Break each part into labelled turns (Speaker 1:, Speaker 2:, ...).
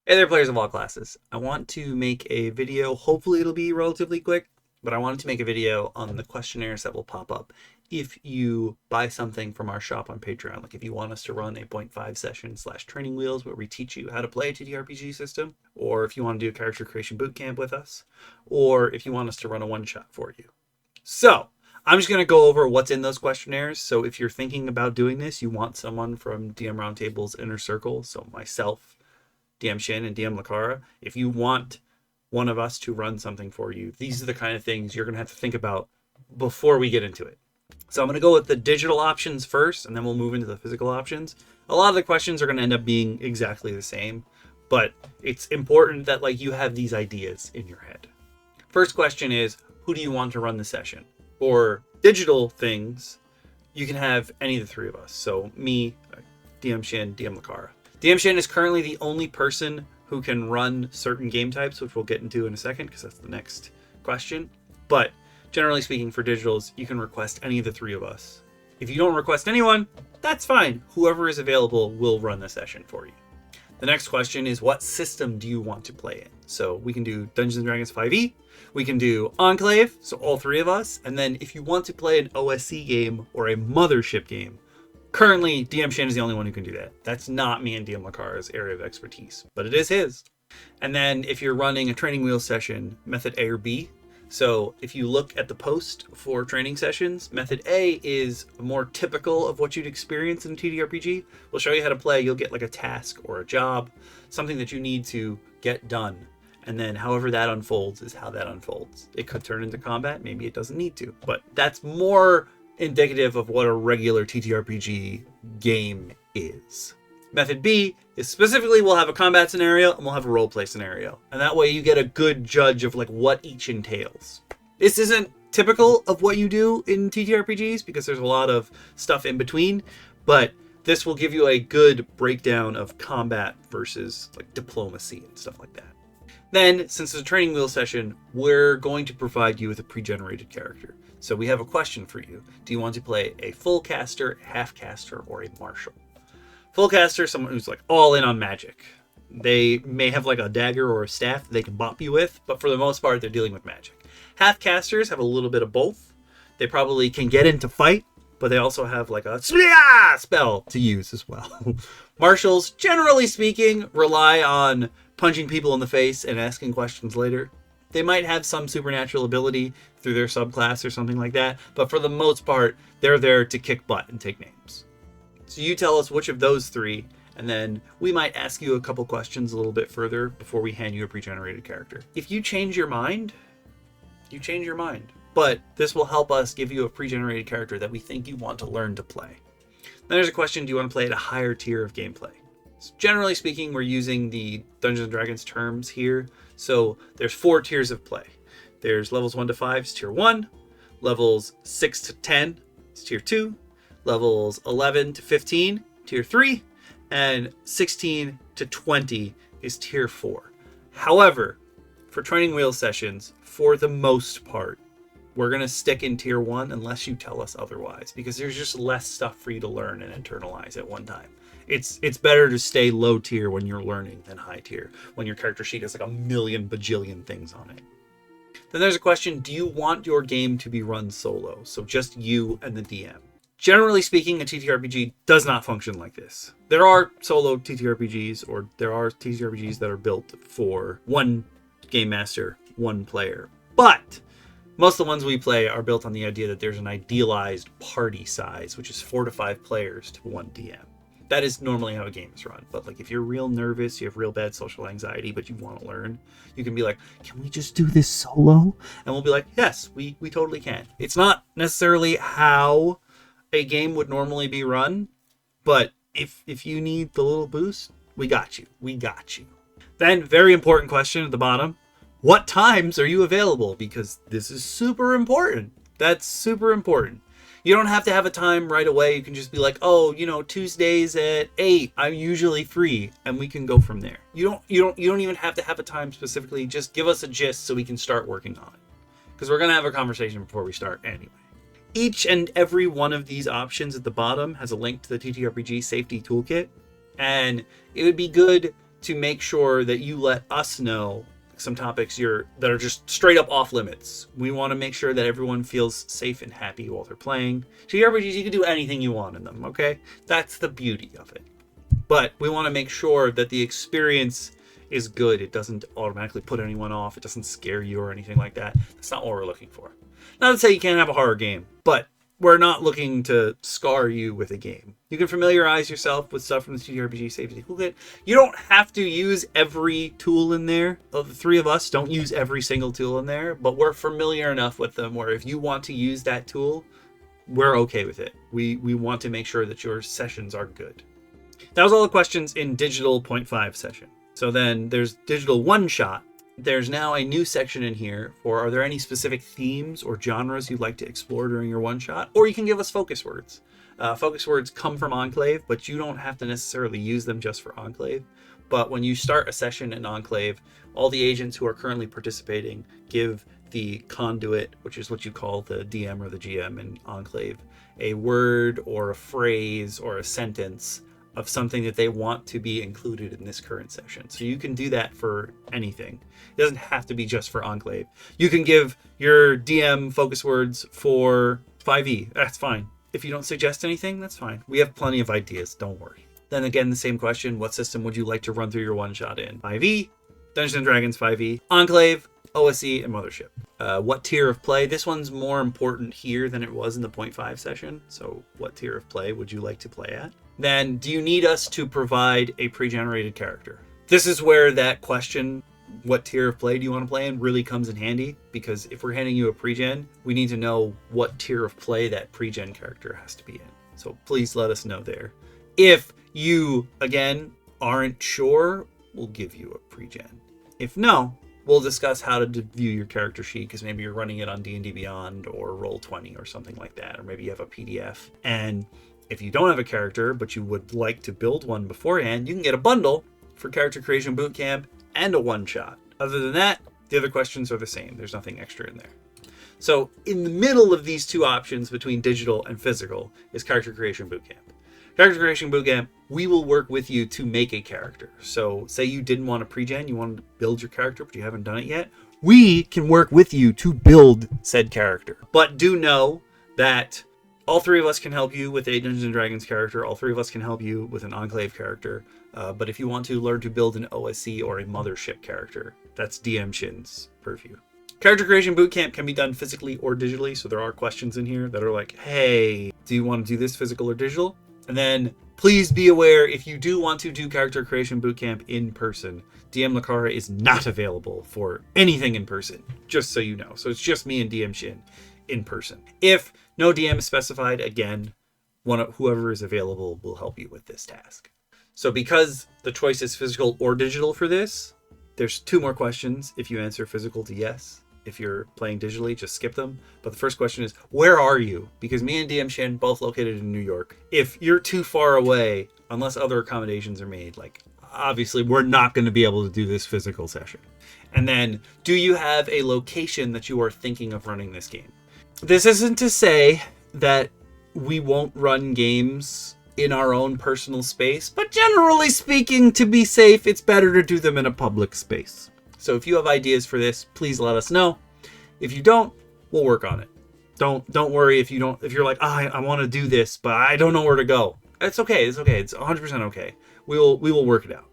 Speaker 1: Hey there, players of all classes. I want to make a video. Hopefully it'll be relatively quick, but I wanted to make a video on the questionnaires that will pop up if you buy something from our shop on Patreon. Like if you want us to run a 0.5 session / training wheels where we teach you how to play a TTRPG system, or if you want to do a character creation bootcamp with us, or if you want us to run a one-shot for you. So I'm just going to go over what's in those questionnaires. So if you're thinking about doing this, you want someone from DM Roundtable's inner circle, so myself, DM Shin, and DM Lakara, if you want one of us to run something for you, these are the kind of things you're going to have to think about before we get into it. So I'm going to go with the digital options first, and then we'll move into the physical options. A lot of the questions are going to end up being exactly the same, but it's important that you have these ideas in your head. First question is, who do you want to run the session? For digital things, you can have any of the three of us. So me, DM Shin, DM Lakara. DM Shin is currently the only person who can run certain game types, which we'll get into in a second because that's the next question. But generally speaking, for digitals, you can request any of the three of us. If you don't request anyone, that's fine. Whoever is available will run the session for you. The next question is, what system do you want to play in? So we can do Dungeons & Dragons 5e, we can do Enclave, so all three of us, and then if you want to play an OSC game or a mothership game, currently, DM Shin is the only one who can do that. That's not me and DM Lakara's area of expertise, but it is his. And then if you're running a training wheel session, method A or B. So if you look at the post for training sessions, method A is more typical of what you'd experience in a TTRPG. We'll show you how to play. You'll get a task or a job, something that you need to get done. And then however that unfolds is how that unfolds. It could turn into combat. Maybe it doesn't need to, but that's more indicative of what a regular TTRPG game is. Method B is specifically we'll have a combat scenario and we'll have a roleplay scenario. And that way you get a good judge of what each entails. This isn't typical of what you do in TTRPGs because there's a lot of stuff in between, but this will give you a good breakdown of combat versus diplomacy and stuff like that. Then, since it's a training wheel session, we're going to provide you with a pre-generated character. So we have a question for you. Do you want to play a full caster, half caster, or a martial? Full caster, someone who's all in on magic. They may have a dagger or a staff that they can bop you with, but for the most part, they're dealing with magic. Half casters have a little bit of both. They probably can get into fight, but they also have a spell to use as well. Martials, generally speaking, rely on punching people in the face and asking questions later. They might have some supernatural ability through their subclass or something like that, but for the most part, they're there to kick butt and take names. So you tell us which of those three, and then we might ask you a couple questions a little bit further before we hand you a pre-generated character. If you change your mind, you change your mind. But this will help us give you a pre-generated character that we think you want to learn to play. Then there's a question, do you want to play at a higher tier of gameplay? So generally speaking, we're using the Dungeons & Dragons terms here. So there's 4 tiers of play. There's levels 1 to 5 is tier 1, levels 6 to 10 is tier 2, levels 11 to 15, tier 3, and 16 to 20 is tier 4. However, for training wheel sessions, for the most part, we're going to stick in tier 1 unless you tell us otherwise, because there's just less stuff for you to learn and internalize at one time. It's better to stay low tier when you're learning than high tier, when your character sheet has a million bajillion things on it. Then there's a question, do you want your game to be run solo? So just you and the DM. Generally speaking, a TTRPG does not function like this. There are solo TTRPGs, or there are TTRPGs that are built for one game master, one player. But most of the ones we play are built on the idea that there's an idealized party size, which is 4 to 5 players to one DM. That is normally how a game is run. But if you're real nervous, you have real bad social anxiety, but you want to learn, you can be like, can we just do this solo? And we'll be like, yes, we totally can. It's not necessarily how a game would normally be run, but if you need the little boost, we got you. We got you. Then, very important question at the bottom. What times are you available? Because this is super important. That's super important. You don't have to have a time right away. You can just be like, oh, Tuesdays at 8, I'm usually free, and we can go from there. You don't even have to have a time specifically. Just give us a gist so we can start working on it. Because we're going to have a conversation before we start anyway. Each and every one of these options at the bottom has a link to the TTRPG safety toolkit, and it would be good to make sure that you let us know some topics that are just straight up off limits. We want to make sure that everyone feels safe and happy while they're playing. JRPGs, you can do anything you want in them, okay? That's the beauty of it. But we want to make sure that the experience is good. It doesn't automatically put anyone off. It doesn't scare you or anything like that. That's not what we're looking for. Not to say you can't have a horror game, but we're not looking to scar you with a game. You can familiarize yourself with stuff from the TTRPG Safety Toolkit. You don't have to use every tool in there. The three of us don't use every single tool in there, but we're familiar enough with them where if you want to use that tool, we're okay with it. We want to make sure that your sessions are good. That was all the questions in Digital 0.5 session. So then there's Digital One Shot. There's now a new section in here for, are there any specific themes or genres you'd like to explore during your one shot? Or you can give us focus words. Focus words come from Enclave, but you don't have to necessarily use them just for Enclave. But when you start a session in Enclave, all the agents who are currently participating give the conduit, which is what you call the DM or the GM in Enclave, a word or a phrase or a sentence of something that they want to be included in this current session. So you can do that for anything. It doesn't have to be just for Enclave. You can give your DM focus words for 5e. That's fine. If you don't suggest anything, that's fine. We have plenty of ideas. Don't worry. Then again, the same question. What system would you like to run through your one-shot in? 5e, Dungeons & Dragons 5e, Enclave, OSE, and Mothership. What tier of play? This one's more important here than it was in the 0.5 session. So what tier of play would you like to play at? Then, do you need us to provide a pre-generated character? This is where that question, what tier of play do you want to play in, really comes in handy. Because if we're handing you a pre-gen, we need to know what tier of play that pre-gen character has to be in. So please let us know there. If you, again, aren't sure, we'll give you a pre-gen. If no, we'll discuss how to view your character sheet, because maybe you're running it on D&D Beyond or Roll20 or something like that. Or maybe you have a PDF. And if you don't have a character, but you would like to build one beforehand, you can get a bundle for Character Creation Bootcamp and a one-shot. Other than that, the other questions are the same. There's nothing extra in there. So in the middle of these two options between digital and physical is Character Creation Bootcamp. Character Creation Bootcamp, we will work with you to make a character. So say you didn't want a pre-gen, you wanted to build your character, but you haven't done it yet. We can work with you to build said character. But do know that all three of us can help you with a Dungeons & Dragons character. All three of us can help you with an Enclave character. But if you want to learn to build an OSE or a Mothership character, that's DM Shin's purview. Character Creation Bootcamp can be done physically or digitally. So there are questions in here that are like, hey, do you want to do this physical or digital? And then please be aware, if you do want to do Character Creation Bootcamp in person, DM Lakara is not available for anything in person, just so you know. So it's just me and DM Shin in person. If no DM is specified, again, whoever is available will help you with this task. So because the choice is physical or digital for this, there's two more questions if you answer physical to yes. If you're playing digitally, just skip them. But the first question is, where are you? Because me and DM Shin, both located in New York. If you're too far away, unless other accommodations are made, like obviously we're not going to be able to do this physical session. And then, do you have a location that you are thinking of running this game? This isn't to say that we won't run games in our own personal space, but generally speaking, to be safe, it's better to do them in a public space. So if you have ideas for this, please let us know. If you don't, we'll work on it. Don't worry if you're like, I want to do this, but I don't know where to go. It's okay. It's okay. It's 100% okay. We will work it out.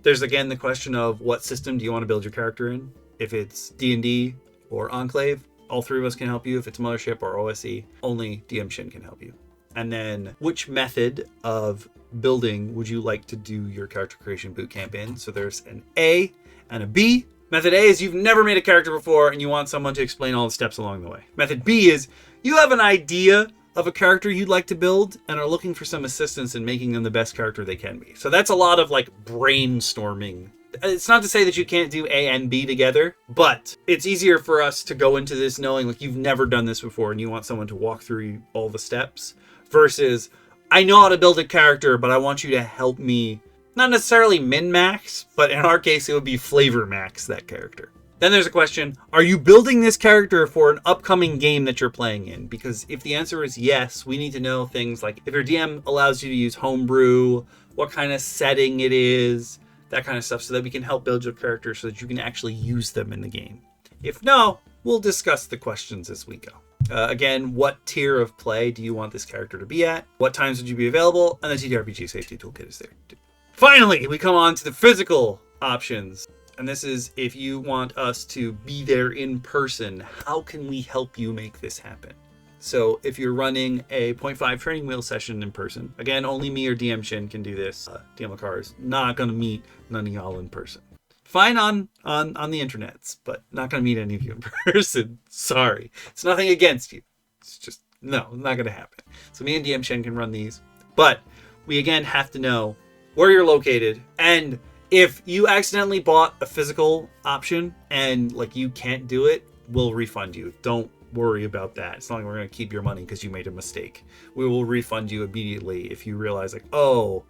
Speaker 1: There's again the question of what system do you want to build your character in? If it's D&D or Enclave, all three of us can help you. If it's Mothership or OSE, only DM Shin can help you. And then which method of building would you like to do your Character Creation Bootcamp in? So there's an A and a B. Method A is you've never made a character before and you want someone to explain all the steps along the way. Method B is you have an idea of a character you'd like to build and are looking for some assistance in making them the best character they can be. So that's a lot of like brainstorming. It's not to say that you can't do A and B together, but it's easier for us to go into this knowing like you've never done this before and you want someone to walk through all the steps versus I know how to build a character, but I want you to help me not necessarily min-max, but in our case, it would be flavor max that character. Then there's a question, are you building this character for an upcoming game that you're playing in? Because if the answer is yes, we need to know things like if your DM allows you to use homebrew, what kind of setting it is, that kind of stuff, so that we can help build your characters so that you can actually use them in the game. If no, we'll discuss the questions as we go. Again, what tier of play do you want this character to be at? What times would you be available? And the TTRPG safety toolkit is there too. Finally, we come on to the physical options. And this is if you want us to be there in person, how can we help you make this happen? So if you're running a 0.5 training wheel session in person, again, only me or DM Shin can do this. DM Lakar is not going to meet none of y'all in person. Fine on the internets, but not going to meet any of you in person. Sorry. It's nothing against you. It's just, no, not going to happen. So me and DM Shin can run these. But we, again, have to know where you're located. And if you accidentally bought a physical option and, like, you can't do it, we'll refund you. Don't worry about that. It's not like we're going to keep your money because you made a mistake. We will refund you immediately if you realize, like, oh,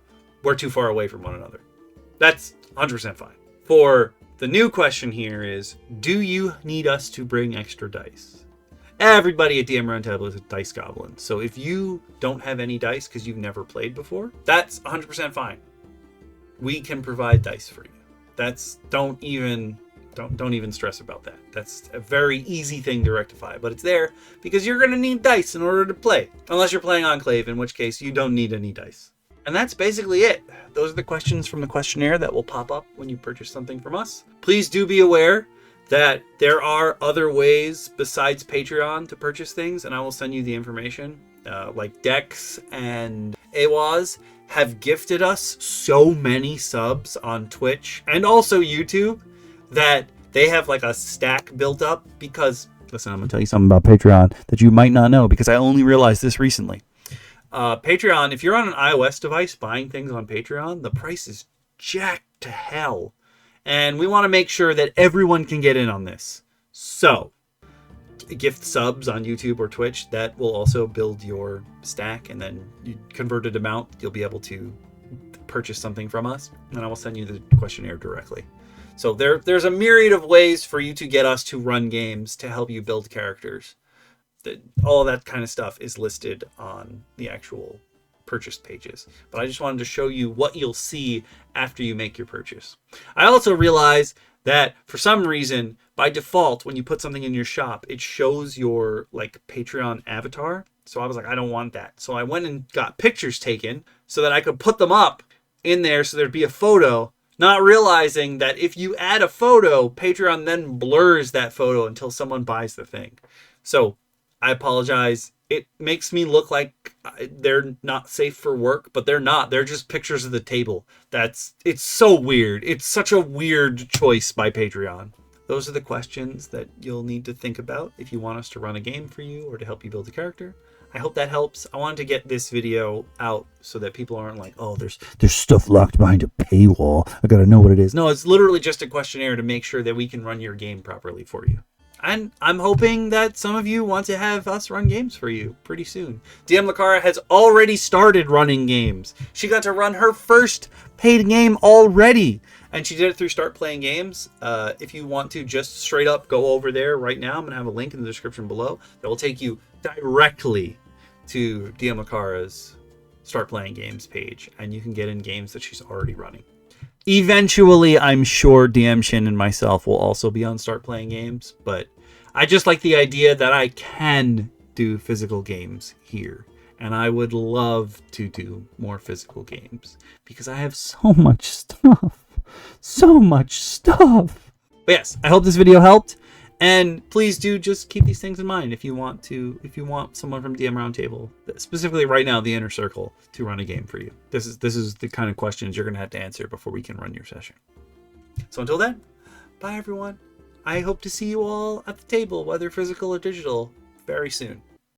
Speaker 1: we're too far away from one another. That's 100% fine. For the new question here is, do you need us to bring extra dice? Everybody at DM Roundtable is a dice goblin. So if you don't have any dice because you've never played before, that's 100% fine. We can provide dice for you. Don't even stress about that. That's a very easy thing to rectify, but it's there because you're going to need dice in order to play. Unless you're playing Enclave, in which case you don't need any dice. And that's basically it. Those are the questions from the questionnaire that will pop up when you purchase something from us. Please do be aware that there are other ways besides Patreon to purchase things, and I will send you the information. Like Dex and Ehwaz have gifted us so many subs on Twitch and also YouTube that they have like a stack built up because, listen, I'm going to tell you something about Patreon that you might not know because I only realized this recently. Patreon, if you're on an iOS device buying things on Patreon, the price is jacked to hell. And we want to make sure that everyone can get in on this. So, gift subs on YouTube or Twitch, that will also build your stack. And then you converted amount, you'll be able to purchase something from us. And I will send you the questionnaire directly. So there's a myriad of ways for you to get us to run games to help you build characters. All of that kind of stuff is listed on the actual purchase pages. But I just wanted to show you what you'll see after you make your purchase. I also realized that for some reason, by default, when you put something in your shop, it shows your like Patreon avatar. So I was like, I don't want that. So I went and got pictures taken so that I could put them up in there so there'd be a photo, not realizing that if you add a photo, Patreon then blurs that photo until someone buys the thing. So I apologize. It makes me look like they're not safe for work, but they're not. They're just pictures of the table. It's so weird. It's such a weird choice by Patreon. Those are the questions that you'll need to think about if you want us to run a game for you or to help you build a character. I hope that helps. I wanted to get this video out so that people aren't like, oh, there's stuff locked behind a paywall. I gotta know what it is. No, it's literally just a questionnaire to make sure that we can run your game properly for you. And I'm hoping that some of you want to have us run games for you pretty soon. DM Lakara has already started running games. She got to run her first paid game already. And she did it through StartPlaying.Games. If you want to just straight up go over there right now, I'm going to have a link in the description below that will take you directly to DM Lakara's StartPlaying.Games page. And you can get in games that she's already running. Eventually, I'm sure DM Shin and myself will also be on StartPlaying.Games, but I just like the idea that I can do physical games here, and I would love to do more physical games because I have so much stuff. But yes, I hope this video helped, and please do just keep these things in mind if you want someone from DM Roundtable, specifically right now the Inner Circle, to run a game for you. This is the kind of questions you're going to have to answer before we can run your session. So until then, bye everyone. I hope to see you all at the table, whether physical or digital, very soon.